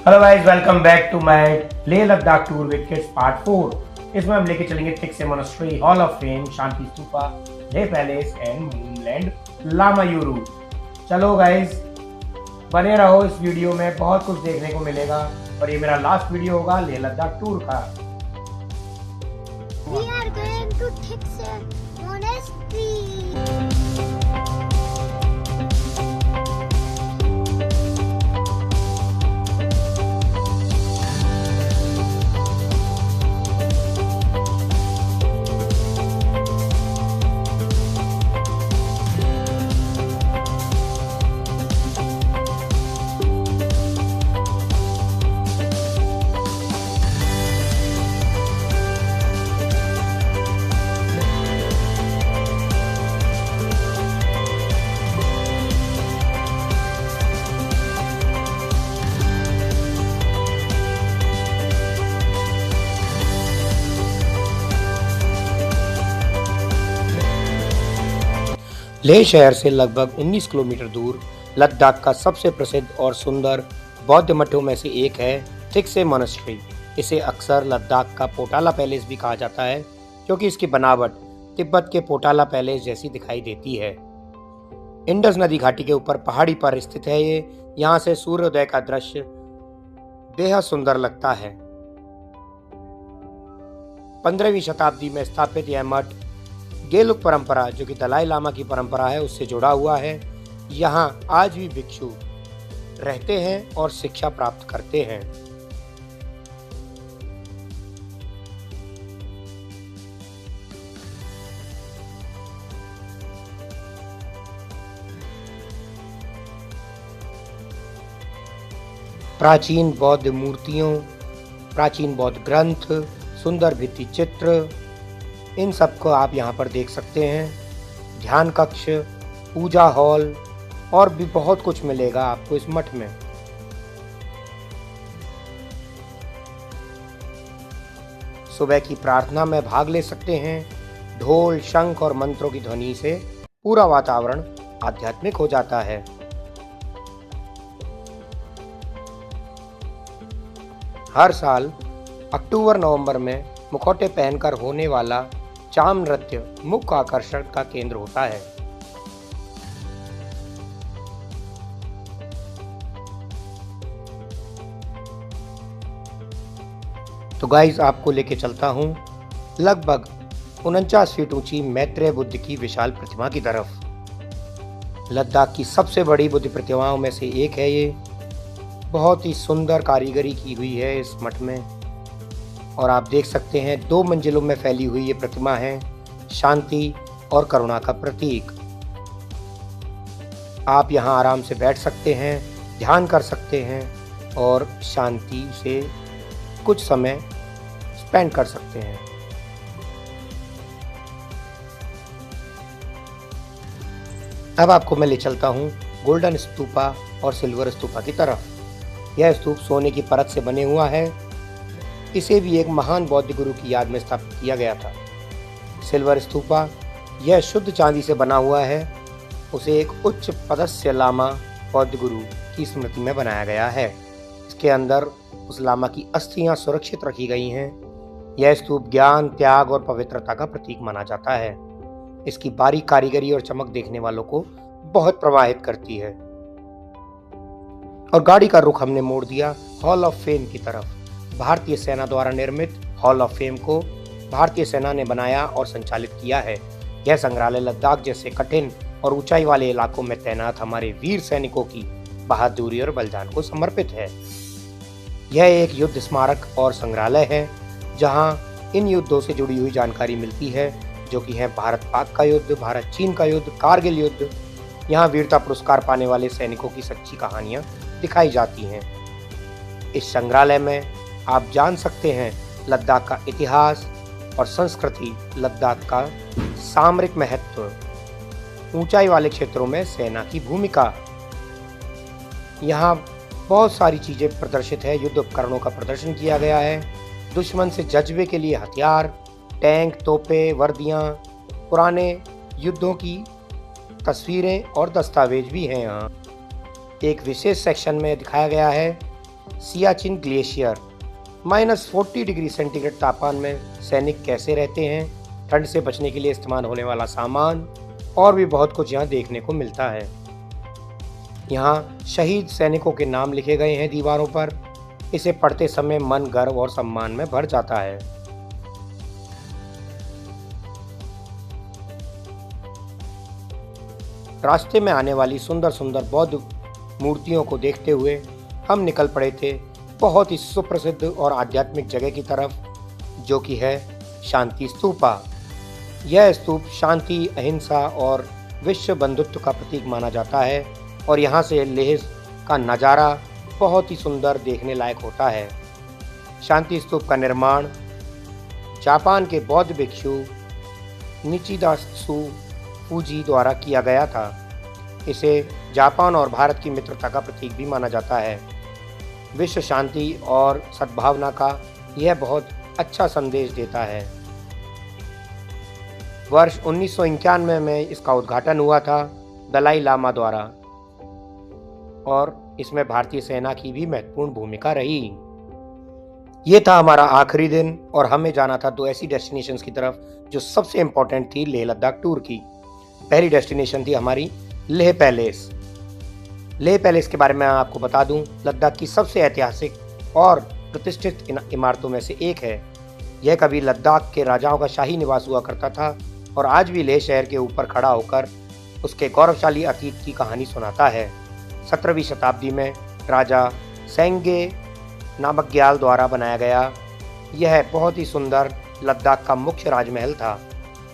Hello guys, welcome back to my Leh Ladakh tour with kids part 4। इसमें हम लेके चलेंगे Thiksey monastery, hall of fame, Shanti Stupa, Leh palace and moonland Lamayuru. चलो guys, बने रहो इस वीडियो में, बहुत कुछ देखने को मिलेगा और ये मेरा लास्ट वीडियो होगा लेह लद्दाख टूर का। We are going to Thiksey Monastery. Leh शहर से लगभग 19 किलोमीटर दूर लद्दाख का सबसे प्रसिद्ध और सुंदर बौद्ध मठों में से एक है थिक्से मोनास्ट्री। इसे अक्सर लद्दाख का पोटाला पैलेस भी कहा जाता है, क्योंकि इसकी बनावट तिब्बत के पोटाला पैलेस जैसी दिखाई देती है। इंडस नदी घाटी के ऊपर पहाड़ी पर स्थित है ये। यहाँ से सूर्योदय का दृश्य बेहद सुंदर लगता है। 15वीं शताब्दी में स्थापित यह मठ गेलुक परंपरा, जो कि दलाई लामा की परंपरा है, उससे जुड़ा हुआ है। यहाँ आज भी भिक्षु रहते हैं और शिक्षा प्राप्त करते हैं। प्राचीन बौद्ध मूर्तियों, प्राचीन बौद्ध ग्रंथ, सुंदर भित्ति चित्र, इन सबको आप यहाँ पर देख सकते हैं। ध्यान कक्ष, पूजा हॉल और भी बहुत कुछ मिलेगा आपको इस मठ में। सुबह की प्रार्थना में भाग ले सकते हैं। ढोल, शंख और मंत्रों की ध्वनि से पूरा वातावरण आध्यात्मिक हो जाता है। हर साल अक्टूबर-नवंबर में मुखौटे पहनकर होने वाला चाम नृत्य मुख्य आकर्षण का केंद्र होता है। तो गाइस, आपको लेके चलता हूँ लगभग 49 फीट ऊंची मैत्रेय बुद्ध की विशाल प्रतिमा की तरफ। लद्दाख की सबसे बड़ी बुद्ध प्रतिमाओं में से एक है ये। बहुत ही सुंदर कारीगरी की हुई है इस मठ में, और आप देख सकते हैं 2 मंजिलों में फैली हुई ये प्रतिमा है। शांति और करुणा का प्रतीक। आप यहाँ आराम से बैठ सकते हैं, ध्यान कर सकते हैं और शांति से कुछ समय स्पेंड कर सकते हैं। अब आपको मैं ले चलता हूँ गोल्डन स्तूपा और सिल्वर स्तूपा की तरफ। यह स्तूप सोने की परत से बने हुआ है। इसे भी एक महान बौद्ध गुरु की याद में स्थापित किया गया था। सिल्वर स्तूपा, यह शुद्ध चांदी से बना हुआ है। उसे एक उच्च पदस्थ लामा बौद्ध गुरु की स्मृति में बनाया गया है। इसके अंदर उस लामा की अस्थियां सुरक्षित रखी गई हैं। यह स्तूप ज्ञान, त्याग और पवित्रता का प्रतीक माना जाता है। इसकी बारीक कारीगरी और चमक देखने वालों को बहुत प्रभावित करती है। और गाड़ी का रुख हमने मोड़ दिया हॉल ऑफ फेम की तरफ। भारतीय सेना द्वारा निर्मित हॉल ऑफ फेम को भारतीय सेना ने बनाया और संचालित किया है। यह संग्रहालय लद्दाख जैसे कठिन और ऊंचाई वाले इलाकों में तैनात हमारे वीर सैनिकों की बहादुरी और बलिदान को समर्पित है। यह एक युद्ध स्मारक और संग्रहालय है, जहां इन युद्धों से जुड़ी हुई जानकारी मिलती है, जो कि है भारत पाक का युद्ध, भारत चीन का युद्ध, कारगिल युद्ध। यहाँ वीरता पुरस्कार पाने वाले सैनिकों की सच्ची कहानियां दिखाई जाती हैं। इस संग्रहालय में आप जान सकते हैं लद्दाख का इतिहास और संस्कृति, लद्दाख का सामरिक महत्व, ऊंचाई वाले क्षेत्रों में सेना की भूमिका। यहाँ बहुत सारी चीजें प्रदर्शित है। युद्ध उपकरणों का प्रदर्शन किया गया है। दुश्मन से जज्बे के लिए हथियार, टैंक, तोपें, वर्दियाँ, पुराने युद्धों की तस्वीरें और दस्तावेज भी हैं। यहाँ एक विशेष सेक्शन में दिखाया गया है सियाचिन ग्लेशियर। -40 डिग्री सेंटीग्रेड तापमान में सैनिक कैसे रहते हैं, ठंड से बचने के लिए इस्तेमाल होने वाला सामान और भी बहुत कुछ यहाँ देखने को मिलता है। यहाँ शहीद सैनिकों के नाम लिखे गए हैं दीवारों पर। इसे पढ़ते समय मन गर्व और सम्मान में भर जाता है। रास्ते में आने वाली सुंदर सुंदर बौद्ध मूर्तियों को देखते हुए हम निकल पड़े थे बहुत ही सुप्रसिद्ध और आध्यात्मिक जगह की तरफ, जो कि है शांति स्तूपा। यह स्तूप शांति, अहिंसा और विश्व बंधुत्व का प्रतीक माना जाता है और यहाँ से लेह का नज़ारा बहुत ही सुंदर देखने लायक होता है। शांति स्तूप का निर्माण जापान के बौद्ध भिक्षु निचिदात्सु फूजी द्वारा किया गया था। इसे जापान और भारत की मित्रता का प्रतीक भी माना जाता है। विश्व शांति और सद्भावना का यह बहुत अच्छा संदेश देता है। वर्ष 1991 में इसका उद्घाटन हुआ था दलाई लामा द्वारा और इसमें भारतीय सेना की भी महत्वपूर्ण भूमिका रही। ये था हमारा आखिरी दिन और हमें जाना था 2 ऐसी डेस्टिनेशंस की तरफ जो सबसे इम्पोर्टेंट थी लेह लद्दाख टूर की। पहली डेस्टिनेशन थी हमारी लेह पैलेस। लेह पैलेस के बारे में आपको बता दूं, लद्दाख की सबसे ऐतिहासिक और प्रतिष्ठित इमारतों में से एक है। यह कभी लद्दाख के राजाओं का शाही निवास हुआ करता था और आज भी लेह शहर के ऊपर खड़ा होकर उसके गौरवशाली अतीत की कहानी सुनाता है। 17वीं शताब्दी में राजा सेंगे नामग्याल द्वारा बनाया गया यह बहुत ही सुंदर लद्दाख का मुख्य राजमहल था।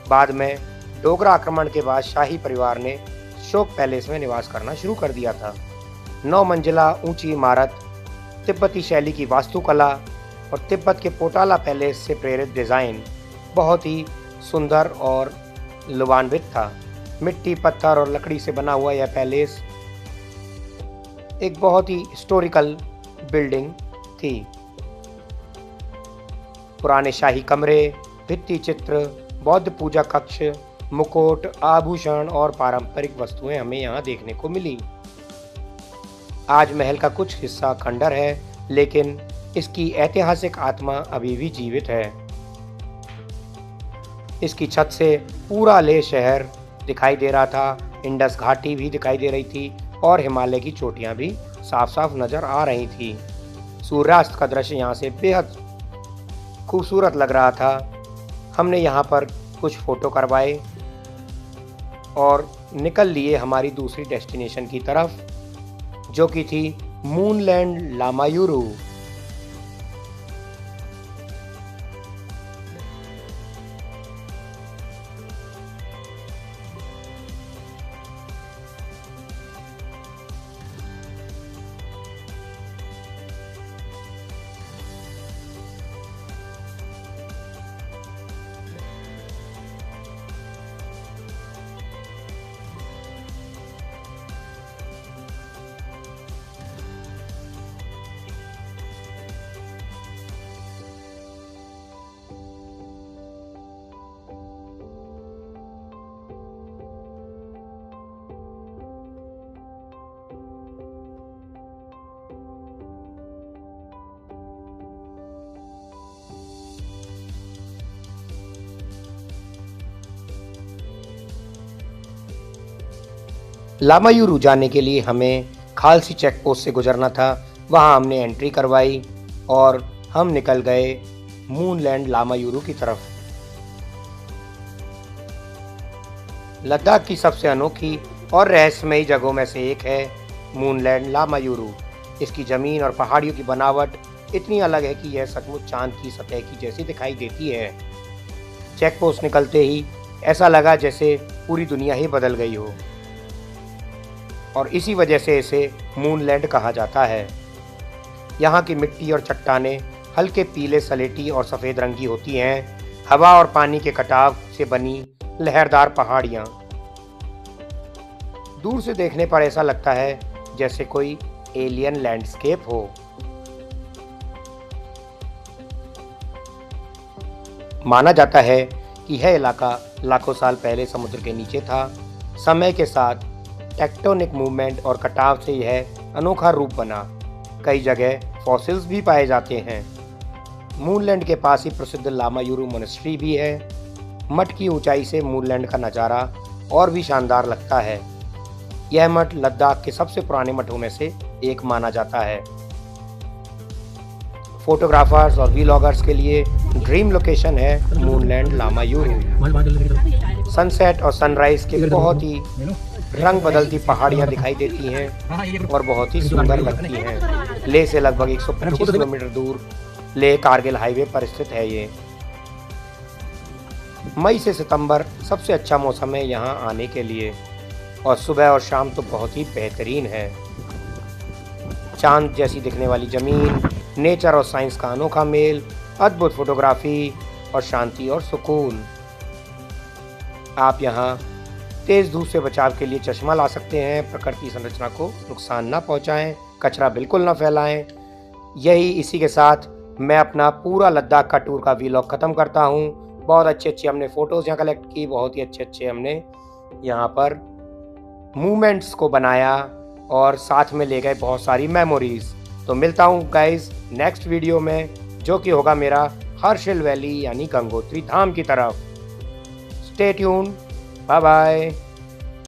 बाद में डोगरा आक्रमण के बाद शाही परिवार ने शोक पैलेस में निवास करना शुरू कर दिया था। 9 मंजिला ऊंची इमारत, तिब्बती शैली की वास्तुकला और तिब्बत के पोटाला पैलेस से प्रेरित डिज़ाइन बहुत ही सुंदर और लुभान्वित था। मिट्टी, पत्थर और लकड़ी से बना हुआ यह पैलेस एक बहुत ही हिस्टोरिकल बिल्डिंग थी। पुराने शाही कमरे, भित्ति चित्र, बौद्ध पूजा कक्ष, मुकुट, आभूषण और पारंपरिक वस्तुएं हमें यहाँ देखने को मिली। आज महल का कुछ हिस्सा खंडर है, लेकिन इसकी ऐतिहासिक आत्मा अभी भी जीवित है। इसकी छत से पूरा लेह शहर दिखाई दे रहा था, इंडस घाटी भी दिखाई दे रही थी और हिमालय की चोटियां भी साफ साफ नजर आ रही थी। सूर्यास्त का दृश्य यहाँ से बेहद खूबसूरत लग रहा था। हमने यहाँ पर कुछ फोटो करवाए और निकल लिए हमारी दूसरी डेस्टिनेशन की तरफ, जो कि थी मूनलैंड लामायुरू। लामायुरू जाने के लिए हमें खालसी चेक पोस्ट से गुजरना था। वहां हमने एंट्री करवाई और हम निकल गए मूनलैंड लामायुरू की तरफ। लद्दाख की सबसे अनोखी और रहस्यमयी जगहों में से एक है मूनलैंड लामायुरू। इसकी ज़मीन और पहाड़ियों की बनावट इतनी अलग है कि यह सचमुच चांद की सतह की जैसी दिखाई देती है। चेक पोस्ट निकलते ही ऐसा लगा जैसे पूरी दुनिया ही बदल गई हो और इसी वजह से इसे मूनलैंड कहा जाता है। यहाँ की मिट्टी और चट्टानें हल्के पीले, सलेटी और सफ़ेद रंग की होती हैं। हवा और पानी के कटाव से बनी लहरदार पहाड़ियाँ दूर से देखने पर ऐसा लगता है जैसे कोई एलियन लैंडस्केप हो। माना जाता है कि यह इलाका लाखों साल पहले समुद्र के नीचे था। समय के साथ टेक्टोनिक मूवमेंट और कटाव से यह अनोखा रूप बना। कई जगह फॉसिल्स भी पाए जाते हैं। मूनलैंड के पास ही प्रसिद्ध लामायुरु मोनेस्ट्री भी है। मठ की ऊंचाई से मूनलैंड का नज़ारा और भी शानदार लगता है। यह मठ लद्दाख के सबसे पुराने मठों में से एक माना जाता है। फोटोग्राफर्स और व्लॉगर्स के लिए ड्रीम लोकेशन है मूनलैंड लामायुरु। सनसेट और सनराइज के बहुत ही रंग बदलती पहाड़ियां दिखाई देती हैं और बहुत ही सुंदर लगती हैं। लेह से लगभग 125 किलोमीटर दूर लेह कारगिल हाईवे पर स्थित है ये। मई से सितंबर सबसे अच्छा मौसम है यहाँ आने के लिए और सुबह और शाम तो बहुत ही बेहतरीन है। चांद जैसी दिखने वाली ज़मीन, नेचर और साइंस का अनोखा मेल, अद्भुत फोटोग्राफी और शांति और सुकून। आप यहाँ तेज़ धूप से बचाव के लिए चश्मा ला सकते हैं। प्रकृति संरचना को नुकसान ना पहुँचाएं, कचरा बिल्कुल ना फैलाएं। इसी के साथ मैं अपना पूरा लद्दाख का टूर का व्लॉग ख़त्म करता हूँ। बहुत अच्छे हमने फ़ोटोज़ यहाँ कलेक्ट की, बहुत ही अच्छे हमने यहाँ पर मूवमेंट्स को बनाया और साथ में ले गए बहुत सारी मेमोरीज़। तो मिलता हूँ गाइस नेक्स्ट वीडियो में, जो कि होगा मेरा हर्षिल वैली यानी गंगोत्री धाम की तरफ। Stay tune, bye bye.